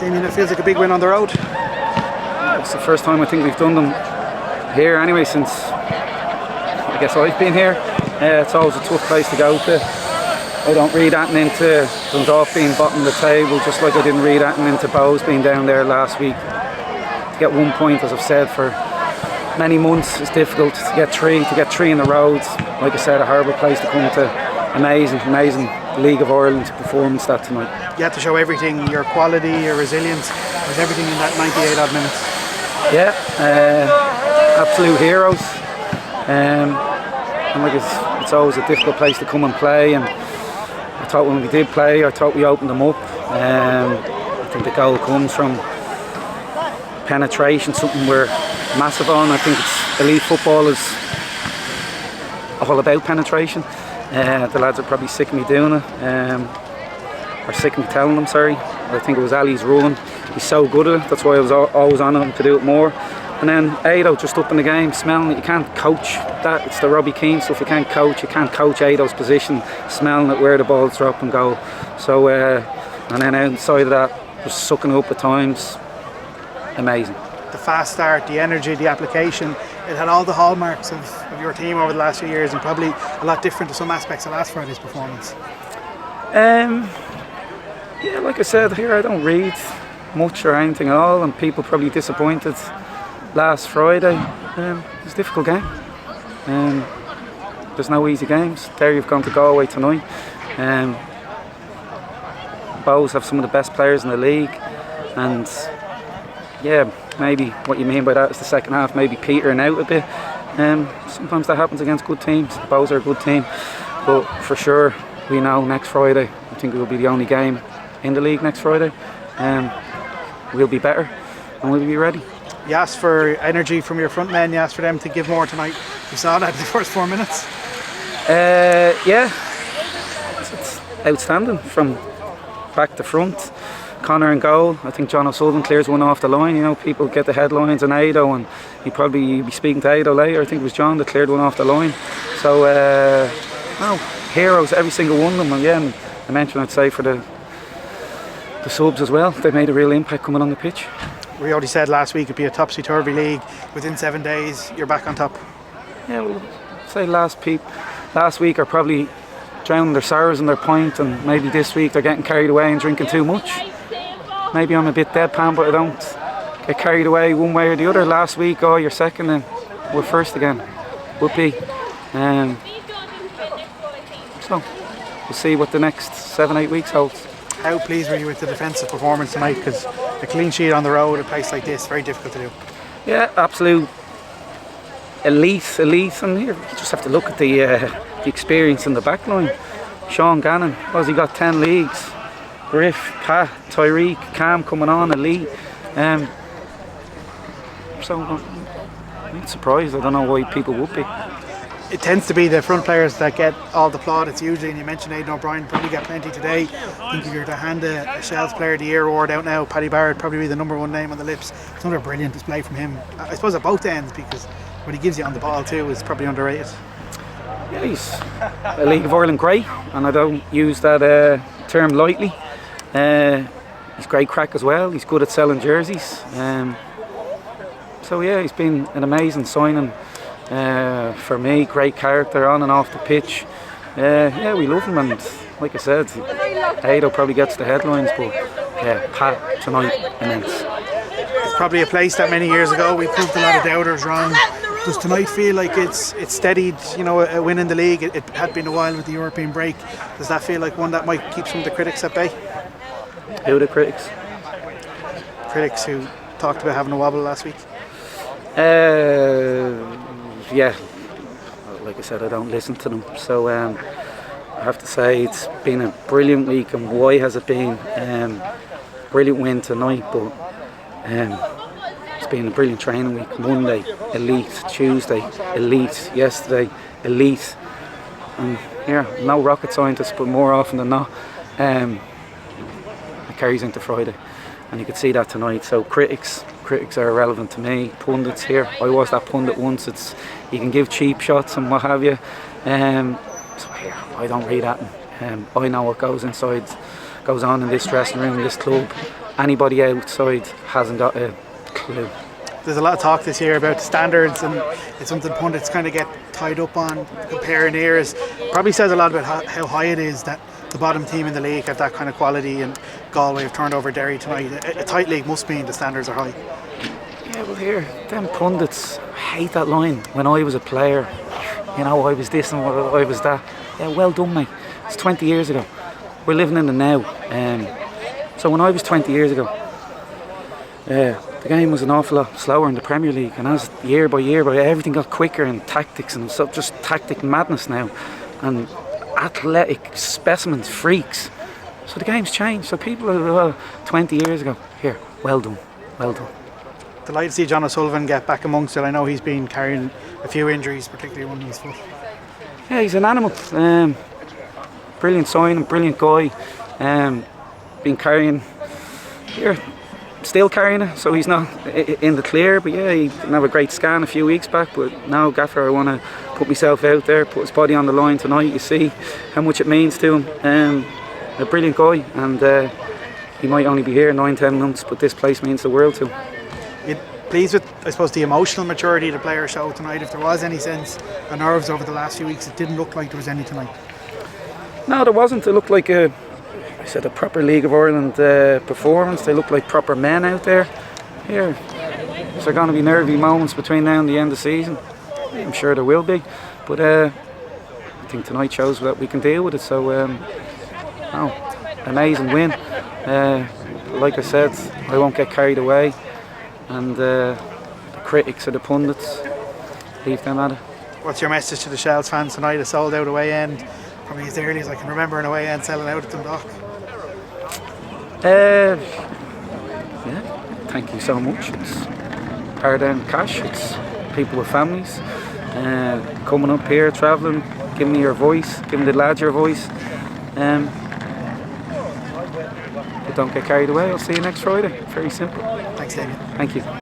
Damien, it feels like a big win on the road. It's the first time I think we've done them here anyway since I guess I've been here. It's always a tough place to go to. I don't read anything into Dundalk being bottom of the table, just like I didn't read anything into Bows being down there last week. To get 1 point, as I've said, for many months is difficult. To get three in the roads, like I said, a horrible place to come to. Amazing League of Ireland performance that tonight. You had to show everything, your quality, your resilience. There's everything in that 98 odd minutes. Yeah, absolute heroes. And like it's always a difficult place to come and play. And I thought when we did play, I thought we opened them up. I think the goal comes from penetration, something we're massive on. I think it's elite football is all about penetration. The lads are probably sick of me doing it, or sick of me telling them, sorry. I think it was Ali's ruling. He's so good at it, that's why I was always on him to do it more. And then Ado just up in the game, smelling it. You can't coach that, it's the Robbie Keane stuff. You can't coach Ado's position, smelling it, where the balls drop and go. So, and then outside of that, just sucking it up at times, amazing. The fast start, the energy, the application, it had all the hallmarks of your team over the last few years, and probably a lot different to some aspects of last Friday's performance. Yeah, like I said here, I don't read much or anything at all, and people probably disappointed last Friday. It's a difficult game. There's no easy games. There you've gone to Galway tonight. Bows have some of the best players in the league, and yeah, maybe what you mean by that is the second half maybe petering out a bit. Sometimes that happens against good teams. Bows are a good team, but for sure we know next Friday, I think it will be the only game in the league next Friday. We'll be better and we'll be ready. You asked for energy from your front men, you asked for them to give more tonight. You saw that in the first 4 minutes? Yeah, it's outstanding from back to front. Connor in goal. I think John O'Sullivan clears one off the line. You know, people get the headlines on Ado, and you'll be speaking to Ado later. I think it was John that cleared one off the line. So, heroes, every single one of them. And yeah, and I mentioned I'd say for the subs as well. They made a real impact coming on the pitch. We already said last week it'd be a topsy-turvy league. Within 7 days, you're back on top. Yeah, well, say last week are probably drowning their sorrows in their point, and maybe this week they're getting carried away and drinking too much. Maybe I'm a bit deadpan, but I don't get carried away one way or the other. Last week, you're second and we're first again. Would be. So, we'll see what the next 7-8 weeks holds. How pleased were you with the defensive performance tonight? Because a clean sheet on the road, a place like this, very difficult to do. Yeah, absolute elite. And here, you just have to look at the experience in the back line. Sean Gannon, he got 10 leagues. Griff, Pat, Tyreek, Cam coming on, elite. So I'm surprised. I don't know why people would be. It tends to be the front players that get all the plaudits usually, and you mentioned Aidan O'Brien probably get plenty today. I think if you're to hand a Shels Player of the Year award out now, Paddy Barrett probably be the #1 name on the lips. It's another brilliant display from him, I suppose at both ends, because what he gives you on the ball too is probably underrated. Yeah, he's a League of Ireland great, and I don't use that term lightly. He's great crack as well. He's good at selling jerseys. So yeah, he's been an amazing signing for me. Great character on and off the pitch. Yeah, we love him, and like I said, Ado probably gets the headlines, but yeah, Pat tonight, immense. It's probably a place that many years ago we proved a lot of doubters wrong. Does tonight feel like it's steadied, a win in the league? It had been a while with the European break. Does that feel like one that might keep some of the critics at bay? Who are the critics? Critics who talked about having a wobble last week. Yeah, like I said, I don't listen to them. So I have to say it's been a brilliant week, and why has it been? Brilliant win tonight, but it's been a brilliant training week. Monday, elite. Tuesday, elite. Yesterday, elite. And yeah, no rocket scientist, but more often than not, it carries into Friday, and you could see that tonight. So critics are irrelevant to me. Pundits here, I was that pundit once. You can give cheap shots and what have you. So here, I don't read that. I know what goes on in this dressing room, this club, anybody outside hasn't got a clue. There's a lot of talk this year about standards, and it's something pundits kind of get tied up on, comparing ears. Probably says a lot about how high it is that the bottom team in the league have that kind of quality, and Galway have turned over Derry tonight. A tight league must mean the standards are high. Yeah, well here, them pundits, I hate that line. When I was a player, you know, I was this and I was that. Yeah, well done, mate. It's 20 years ago. We're living in the now. So when I was 20 years ago, the game was an awful lot slower in the Premier League, and as year by year, everything got quicker and tactics, and so just tactic madness now, and athletic specimens, freaks. So the game's changed. So people are 20 years ago. Here, well done, well done. Delighted to see John O'Sullivan get back amongst it. I know he's been carrying a few injuries, particularly one in his foot. Yeah, he's an animal. Brilliant signing, brilliant guy. Been carrying here. Still carrying it, so he's not in the clear, but yeah, he didn't have a great scan a few weeks back, but now Gaffer, I want to put myself out there, put his body on the line tonight. You see how much it means to him. A brilliant guy, and he might only be here 9-10 months, but this place means the world to him. You're pleased with, I suppose, the emotional maturity the players showed tonight? If there was any sense of nerves over the last few weeks, it didn't look like there was any tonight. No, there wasn't. It looked like a proper League of Ireland performance. They look like proper men out there. Here, is there going to be nervy moments between now and the end of the season? I'm sure there will be, but I think tonight shows that we can deal with it. So, amazing win. Like I said, I won't get carried away, and the critics or the pundits, leave them at it. What's your message to the Shels fans tonight? A sold out away end, probably as early as I can remember an away end selling out at Dundalk. Yeah, thank you so much. It's hard earned cash, it's people with families coming up here, travelling, giving me your voice, giving the lads your voice. But don't get carried away. I'll see you next Friday. Very simple. Thanks, Damien. Thank you.